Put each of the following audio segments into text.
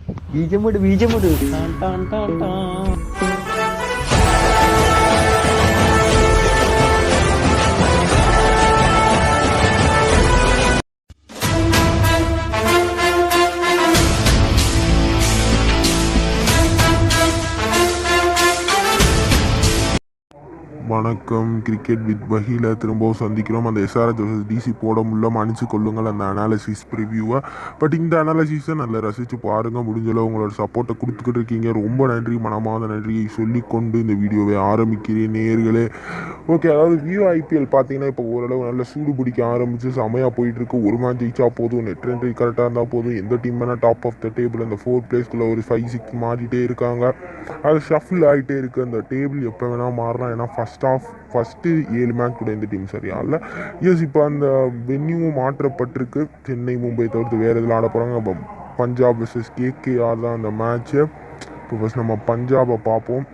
ബീജമിട് ബീജമിട് tan tan tan tan. வணக்கம். Cricket with வஹீல திரும்பவும் சந்திக்கிறோம். அந்த எஸ்ஆர்எச் vs டிசி போட முடியல, மன்னிச்சு கொள்ளுங்கள் அந்த அனாலிசிஸ் ப்ரிவியூவை. பட் இந்த அனாலிசிஸை நல்லா ரசித்து பாருங்கள். முடிஞ்சளவு உங்களோட சப்போர்ட்டை கொடுத்துக்கிட்டு இருக்கீங்க. ரொம்ப நன்றி, மனமார்ந்த நன்றியை சொல்லிக்கொண்டு இந்த வீடியோவை ஆரம்பிக்கிறேன் நேயர்களே. ஓகே, அதாவது வியூ ஐபிஎல் பார்த்தீங்கன்னா இப்போ ஓரளவு நல்ல சூடு பிடிக்க ஆரம்பிச்சு செமையாக போயிட்டுருக்கு. ஒரு மேட்ச் ஜெயிச்சா போதும், நெட் ரன் ரேட் கரெக்டாக இருந்தால் போதும், எந்த டீம் வேணால் டாப் ஆஃப் த டேபிள் அந்த 4 பிளேஸ்க்குள்ளே ஒரு 5-6 மாறிட்டே இருக்காங்க. அது ஷஃபில் ஆகிட்டே இருக்குது. அந்த டேபிள் எப்போ வேணால் மாறலாம். ஏன்னா ஃபஸ்ட்டு 7 மேட்ச் கூட இந்த டீம் சரியா இல்லை. எஸ், இப்போ அந்த வென்யூவும் மாற்றப்பட்டிருக்கு. சென்னை, மும்பை தவிர்த்து வேறு இதில் ஆட போகிறாங்க. இப்போ பஞ்சாப் vs கேகேஆர் தான் அந்த மேட்ச்சு. இப்போ ஃபஸ்ட் நம்ம பஞ்சாபை பார்ப்போம்.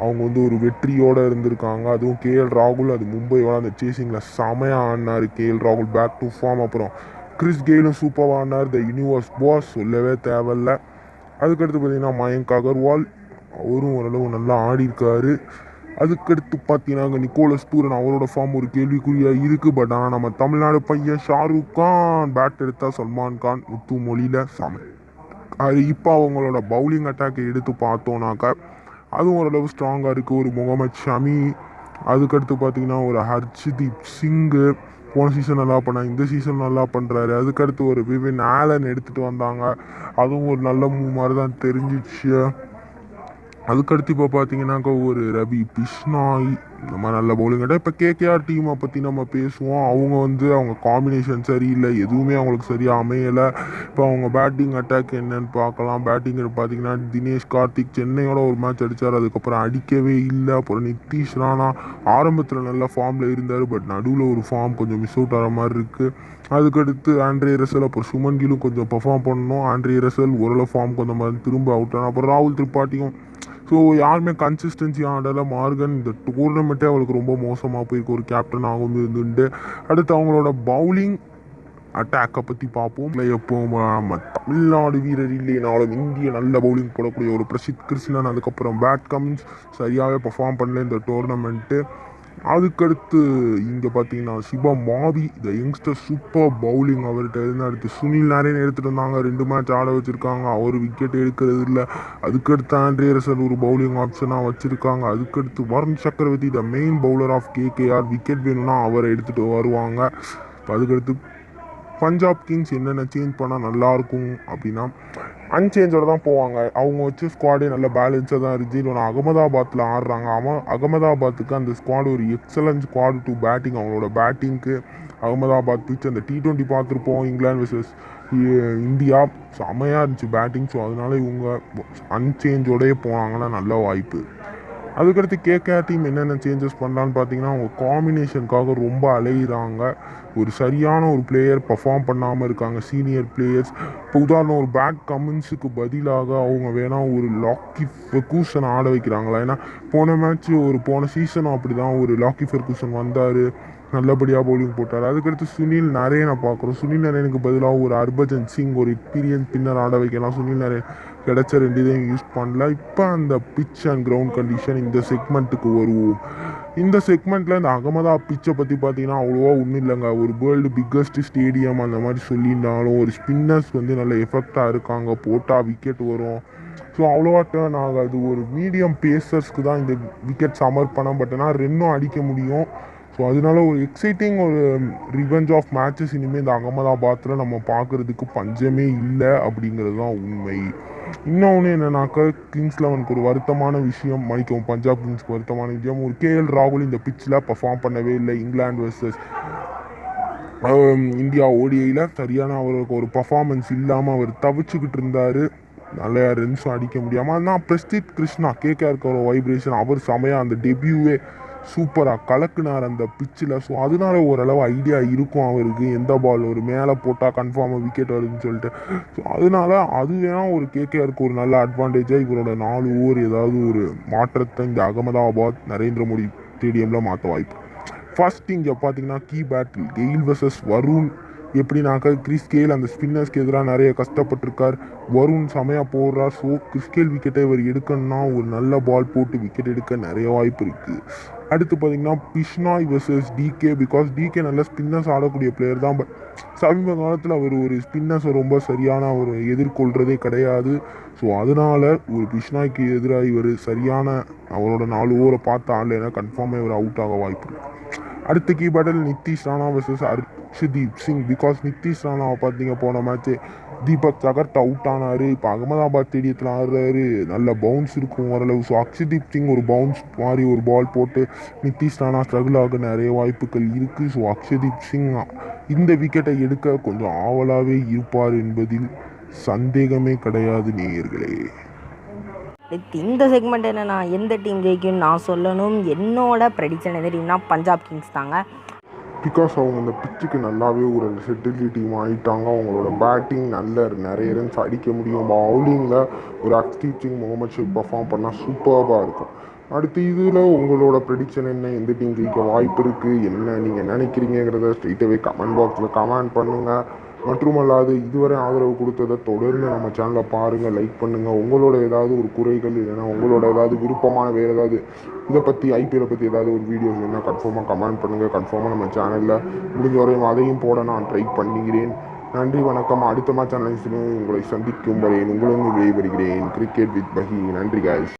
அவங்க வந்து ஒரு வெற்றியோடு இருந்திருக்காங்க. அதுவும் கேஎல் ராகுல் அது மும்பையோட அந்த சேசிங்கில் செமையாக ஆடினார். கேஎல் ராகுல் பேக் டு ஃபார்ம். அப்புறம் கிறிஸ் கெயிலும் சூப்பராக ஆடினார். த யூனிவர்ஸ் பாஸ் சொல்லவே தேவையில்லை. அதுக்கடுத்து பார்த்திங்கன்னா மயங்க் அகர்வால் அவரும் ஓரளவு நல்லா ஆடிருக்காரு. அதுக்கடுத்து பார்த்தீங்கன்னா அங்கே நிக்கோலஸ் பூரன் அவரோட ஃபார்ம் ஒரு கேள்விக்குறியாக இருக்குது. பட் ஆனால் நம்ம தமிழ்நாடு பையன் ஷாருக் கான் பேட் எடுத்தால் சல்மான் கான் முத்து மொழியில் சாமி. அது இப்போ அவங்களோட பவுலிங் அட்டாக்கை எடுத்து பார்த்தோன்னாக்கா அதுவும் ஓரளவு ஸ்ட்ராங்காக இருக்குது. ஒரு முகமது ஷமி, அதுக்கடுத்து பார்த்திங்கன்னா ஒரு ஹர்ஷ்தீப் சிங்கு போன சீசன் நல்லா பண்ணாங்க, இந்த சீசன் நல்லா பண்ணுறாரு. அதுக்கடுத்து ஒரு விவின் ஆலன் எடுத்துகிட்டு வந்தாங்க. அதுவும் ஒரு நல்ல மூவ் மாதிரி தான் தெரிஞ்சிச்சு. அதுக்கடுத்து இப்போ பார்த்தீங்கன்னாக்கா ஒரு ரவி பிஷ்னாய் இந்த மாதிரி நல்ல பவுலிங் கேட்டால். இப்போ கேகேஆர் டீமை பற்றி நம்ம பேசுவோம். அவங்க காம்பினேஷன் சரியில்லை, எதுவுமே அவங்களுக்கு சரியாக அமையலை. இப்போ அவங்க பேட்டிங் அட்டாக் என்னன்னு பார்க்கலாம். பேட்டிங் பார்த்தீங்கன்னா தினேஷ் கார்த்திக் சென்னையோட ஒரு மேட்ச் அடித்தார், அதுக்கப்புறம் அடிக்கவே இல்லை. அப்புறம் நிதிஷ் ராணா ஆரம்பத்தில் நல்ல ஃபார்மில் இருந்தார், பட் நடுவில் ஒரு ஃபார்ம் கொஞ்சம் மிஸ் அவுட் ஆகிற மாதிரி இருக்குது. அதுக்கடுத்து ஆண்ட்ரே ரசல், அப்புறம் சுமன் கிலும் கொஞ்சம் பர்ஃபார்ம் பண்ணணும். ஆண்ட்ரே ரசல் ஓரளவு ஃபார்ம் கொஞ்சம் மாதிரி திரும்ப அவுட் ஆனால். அப்புறம் ராகுல் திரிபாட்டியும் ஸோ யாருமே கன்சிஸ்டன்சி ஆடலை. மார்கன் இந்த டூர்னமெண்ட்டே அவளுக்கு ரொம்ப மோசமாக போயிருக்கு, ஒரு கேப்டன் ஆகும் இருந்துட்டு. அடுத்து அவங்களோட பவுலிங் அட்டாக்கை பற்றி பார்ப்போம். இல்லை எப்போ நம்ம தமிழ்நாடு வீரர் இல்லைனாலும் இந்திய நல்ல பவுலிங் போடக்கூடிய ஒரு பிரசித் கிருஷ்ணன், அதுக்கப்புறம் பேட் கமின்ஸ் சரியாகவே பர்ஃபார்ம் பண்ணல இந்த டோர்னமெண்ட்டு. அதுக்கடுத்து இங்கே பார்த்தீங்கன்னா சிவம் மாவி த யங்ஸ்டர் சூப்பர் பவுலிங் அவர்கிட்ட இருந்து. அடுத்து சுனில் நாராயண் எடுத்துகிட்டு வந்தாங்க, 2 மேட்ச் ஆட வச்சுருக்காங்க, அவர் விக்கெட் எடுக்கிறது இல்லை. அதுக்கடுத்து ஆண்ட்ரே ரசல் ஒரு பவுலிங் ஆப்ஷனாக வச்சுருக்காங்க. அதுக்கடுத்து Varun Chakravarthy the main bowler of KKR, wicket வேணும்னா அவரை எடுத்துகிட்டு வருவாங்க. அதுக்கடுத்து பஞ்சாப் கிங்ஸ் என்னென்ன சேஞ்ச் பண்ணால் நல்லாயிருக்கும் அப்படின்னா அன்சேஞ்சோட தான் போவாங்க. அவங்க வச்சு ஸ்குவாடே நல்ல பேலன்ஸாக தான் இருந்துச்சு. இன்னொன்று அகமதாபாத்தில் ஆடுறாங்க. அகமதாபாத்துக்கு அந்த ஸ்குவாடு ஒரு எக்ஸலன்ட் ஸ்குவாடு டு பேட்டிங். அவங்களோட பேட்டிங்க்கு அகமதாபாத் பிச் அந்த T20 பார்த்துருப்போம், இங்கிலாந்து வெர்சஸ் இந்தியா, செமையாக இருந்துச்சு பேட்டிங். ஸோ அதனால இவங்க அன்சேஞ்சோடயே போனாங்கன்னா நல்ல வாய்ப்பு. அதுக்கடுத்து கேகேஆர் டீம் என்னென்ன சேஞ்சஸ் பண்ணலான்னு பார்த்தீங்கன்னா அவங்க காம்பினேஷனுக்காக ரொம்ப அலைகிறாங்க. ஒரு சரியான ஒரு பிளேயர் பர்ஃபார்ம் பண்ணாமல் இருக்காங்க, சீனியர் பிளேயர்ஸ். இப்போ உதாரணம் ஒரு பேட் கமின்ஸுக்கு பதிலாக அவங்க வேணால் ஒரு லாக்கி ஃபெர்கூசன் ஆட வைக்கிறாங்களா. ஏன்னா போன சீசனும் அப்படி தான் ஒரு லாக்கி ஃபெர்கூசன் வந்தார், நல்லபடியாக பவுலிங் போட்டார். அதுக்கடுத்து சுனில் நரேனை பார்க்குறோம். சுனில் நரேனுக்கு பதிலாக ஒரு ஹர்பஜன் சிங் ஒரு எக்ஸ்பீரியன்ஸ் பின்னர் ஆட வைக்கலாம். சுனில் நரேன் கிடைச்ச 2 இதையும் யூஸ் பண்ணல. இப்போ அந்த பிச் அண்ட் கிரவுண்ட் கண்டிஷன் இந்த செக்மெண்ட்டுக்கு வருவோம். இந்த செக்மெண்ட்டில் இந்த அகமதாபாத் பிச்சை பற்றி பார்த்தீங்கன்னா அவ்வளோவா ஒன்றும் இல்லைங்க. ஒரு வேர்ல்டு பிக்கஸ்ட் ஸ்டேடியம் அந்த மாதிரி சொல்லியிருந்தாலும் ஒரு ஸ்பின்னர்ஸ் நல்ல எஃபெக்டாக இருக்காங்க, போட்டால் விக்கெட் வரும். ஸோ அவ்வளோவா டேர்ன் ஆகாது. ஒரு மீடியம் பேசர்ஸ்க்கு தான் இந்த விக்கெட் சமர்ப்பணம். பட் ஆனால் ரெண்டும் அடிக்க முடியும். ஸோ அதனால ஒரு எக்ஸைட்டிங் ஒரு ரிவெஞ்ச் ஆஃப் மேட்சஸ் இனிமேல் இந்த அகமதாபாத்தில் நம்ம பார்க்குறதுக்கு பஞ்சமே இல்லை அப்படிங்கிறது தான் உண்மை. இன்னொன்று என்னன்னாக்கா கிங்ஸ் 11க்கு ஒரு வருத்தமான விஷயம், பஞ்சாப் கிங்ஸ்க்கு வருத்தமான விஷயம், ஒரு கேஎல் ராகுல் இந்த பிச்சில் பர்ஃபார்ம் பண்ணவே இல்லை. இங்கிலாந்து வெர்சஸ் இந்தியா ஓடிஐயில் சரியான அவருக்கு ஒரு பர்ஃபார்மன்ஸ் இல்லாமல் அவர் தவிச்சுக்கிட்டு இருந்தார். நல்ல ரன்ஸும் அடிக்க முடியாமல். ஆனால் பிரசித் கிருஷ்ணா கேகேஆருக்கு ஒரு வைப்ரேஷன், அவர் செமையாக அந்த டெபியூவே சூப்பராக கலக்குனார் அந்த பிச்சில். ஸோ அதனால ஓரளவு ஐடியா இருக்கும் அவருக்கு, எந்த பால் ஒரு மேலே போட்டால் கன்ஃபார்மாக விக்கெட் வருதுன்னு சொல்லிட்டு. ஸோ அதனால அது வேணால் ஒரு கேகேஆருக்கு ஒரு நல்ல அட்வான்டேஜாக இவரோட 4 ஓவர் ஏதாவது ஒரு மாற்றத்தை இந்த அகமதாபாத் நரேந்திர மோடி ஸ்டேடியமில் மாற்ற வாய்ப்பு. ஃபர்ஸ்ட் இங்கே பார்த்தீங்கன்னா key battle Gayle versus Varun எப்படின்னாக்கா கிறிஸ் கெயில் அந்த ஸ்பின்னர்ஸ்க்கு எதிராக நிறைய கஷ்டப்பட்டிருக்கார். வருண் செமையாக போடுறார். ஸோ கிறிஸ் கெயில் விக்கெட்டை இவர் எடுக்கணும்னா ஒரு நல்ல பால் போட்டு விக்கெட் எடுக்க நிறைய வாய்ப்பு இருக்குது. அடுத்து பார்த்தீங்கன்னா Bishnoi versus DK. Because DK நல்ல ஸ்பின்னர்ஸ் ஆடக்கூடிய பிளேயர் தான். பட் சமீப காலத்தில் அவர் ஒரு ஸ்பின்னர்ஸை ரொம்ப சரியான ஒரு எதிர்கொள்கிறதே கிடையாது. ஸோ அதனால் ஒரு பிஷ்னாய்க்கு எதிராக இவர் சரியான அவரோட 4 ஓவரை பார்த்து ஆடலைன்னா கன்ஃபார்மாக இவர் அவுட் ஆக வாய்ப்பு இருக்குது. அடுத்த key battle Nitish Rana versus Harshdeep Singh. Because Nitish ராணாவை பார்த்தீங்க போன மேட்ச்சு தீபக் சகர்ட் அவுட் ஆனார். இப்போ அகமதாபாத் ஸ்டேடியத்தில் ஆடுறாரு. நல்ல பவுன்ஸ் இருக்கும் ஓரளவு. ஸோ ஹர்ஷ்தீப் சிங் ஒரு பவுன்ஸ் மாதிரி ஒரு பால் போட்டு நிதிஷ் ராணா ஸ்ட்ரகிள் ஆக நிறைய வாய்ப்புகள் இருக்குது. ஸோ ஹர்ஷ்தீப் சிங் இந்த விக்கெட்டை எடுக்க கொஞ்சம் ஆவலாகவே இருப்பார் என்பதில் சந்தேகமே கிடையாது நேயர்களே. இந்த செக்மெண்ட் என்னன்னா எந்த டீம் ஜெயிக்கும்னு நான் சொல்லணும். என்னோட ப்ரெடிக்ஷன் எந்த டீம்னா பஞ்சாப் கிங்ஸ் தாங்க. பிகாஸ் அவங்க அந்த பிச்சுக்கு நல்லாவே ஒரு செட்டில் டீம் ஆகிட்டாங்க. அவங்களோட பேட்டிங் நிறைய ரன்ஸ் அடிக்க முடியும். பவுலிங்கில் ஒரு ஹர்ஷ்தீப் சிங், முகமது ஷமி பர்ஃபார்ம் பண்ணால் சூப்பராக இருக்கும். அடுத்து இதில் உங்களோட ப்ரெடிக்ஷன் என்ன? எந்த டீம் ஜெயிக்க வாய்ப்பு இருக்குது? என்ன நீங்கள் நினைக்கிறீங்கிறத ஸ்ட்ரெயிட்டாகவே கமெண்ட் பாக்ஸில் கமெண்ட் பண்ணுங்கள். மற்றுமல்லாது இதுவரை ஆதரவு கொடுத்ததை தொடர்ந்து நம்ம சேனலை பாருங்கள், லைக் பண்ணுங்கள். உங்களோட ஏதாவது ஒரு குறைகள் இல்லைன்னா உங்களோட ஏதாவது விருப்பமான வேறு ஏதாவது இதை பற்றி ஐபிஎல்லை பற்றி ஏதாவது ஒரு வீடியோஸ் வேணால் கன்ஃபார்மாக கமெண்ட் பண்ணுங்கள். கன்ஃபார்மாக நம்ம சேனலில் முடிஞ்ச வரையும் அதையும் போட நான் ட்ரை பண்ணுகிறேன். நன்றி, வணக்கம். அடுத்த மேட்ச் அனலைஸிலும் உங்களை சந்திக்கும் வரை உங்களிடம் விடைபெறுகிறேன். Cricket with Bahi. நன்றி guys.